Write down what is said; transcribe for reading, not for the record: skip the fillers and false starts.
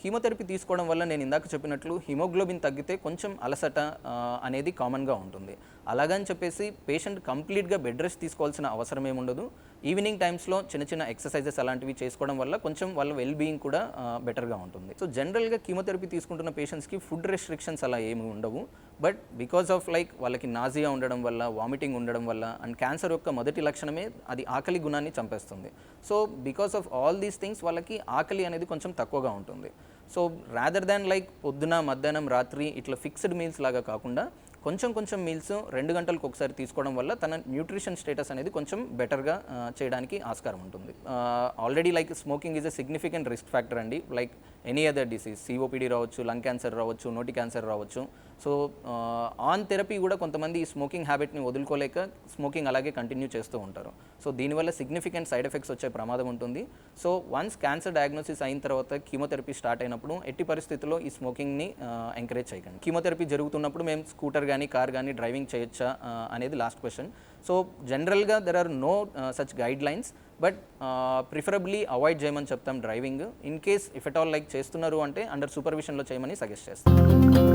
Chemotherapy తీసుకోవడం వల్ల నేను ఇందాక చెప్పినట్లు హిమోగ్లోబిన్ తగ్గితే కొంచెం అలసట అనేది కామన్గా ఉంటుంది. అలాగని చెప్పేసి పేషెంట్ కంప్లీట్గా బెడ్ రెస్ట్ తీసుకోవాల్సిన అవసరం ఏముండదు. ఈవినింగ్ టైమ్స్లో చిన్న చిన్న ఎక్సర్సైజెస్ అలాంటివి చేసుకోవడం వల్ల కొంచెం వాళ్ళ వెల్ బీయింగ్ కూడా బెటర్గా ఉంటుంది. సో జనరల్గా కీమోథెరపీ తీసుకుంటున్న పేషెంట్స్కి ఫుడ్ రెస్ట్రిక్షన్స్ అలా ఏమి ఉండవు. బట్ బికాస్ ఆఫ్ లైక్ వాళ్ళకి నాజియా ఉండడం వల్ల, వామిటింగ్ ఉండడం వల్ల, అండ్ క్యాన్సర్ యొక్క మొదటి లక్షణమే అది ఆకలి గుణాన్ని చంపేస్తుంది. So because of all these things వాళ్ళకి ఆకలి అనేది కొంచెం తక్కువగా ఉంటుంది. సో రాదర్ దాన్ లైక్ పొద్దున, మధ్యాహ్నం, రాత్రి ఇట్లా ఫిక్స్డ్ మీల్స్ లాగా కాకుండా కొంచెం కొంచెం మీల్స్ 2 గంటలకు ఒకసారి తీసుకోవడం వల్ల తన న్యూట్రిషన్ స్టేటస్ అనేది కొంచెం బెటర్గా చేయడానికి ఆస్కారం ఉంటుంది. Already like smoking is a significant risk factor అండి. Like any other disease, COPD రావచ్చు, లంగ్ క్యాన్సర్ రావచ్చు, నోటి క్యాన్సర్ రావచ్చు. సో ఆన్ థెరపీ కూడా కొంతమంది ఈ స్మోకింగ్ హ్యాబిట్ని వదులుకోలేక స్మోకింగ్ అలాగే కంటిన్యూ చేస్తూ ఉంటారు. సో దీనివల్ల సిగ్నిఫికెంట్ సైడ్ ఎఫెక్ట్స్ వచ్చే ప్రమాదం ఉంటుంది. సో వన్స్ క్యాన్సర్ డయాగ్నోసిస్ అయిన తర్వాత కీమోథెరపీ స్టార్ట్ అయినప్పుడు ఎట్టి పరిస్థితుల్లో ఈ స్మోకింగ్ని ఎంకరేజ్ చేయకండి. కీమోథెరపీ జరుగుతున్నప్పుడు మేము స్కూటర్ కానీ, కార్ కానీ డ్రైవింగ్ చేయొచ్చా అనేది లాస్ట్ క్వశ్చన్. సో జనరల్గా there are no such guide lines, but preferably avoid చేయమని చెప్తాం driving. In case if at all like చేస్తున్నారు అంటే అండర్ సూపర్విజన్లో చేయమని సజెస్ట్ చేస్తాం.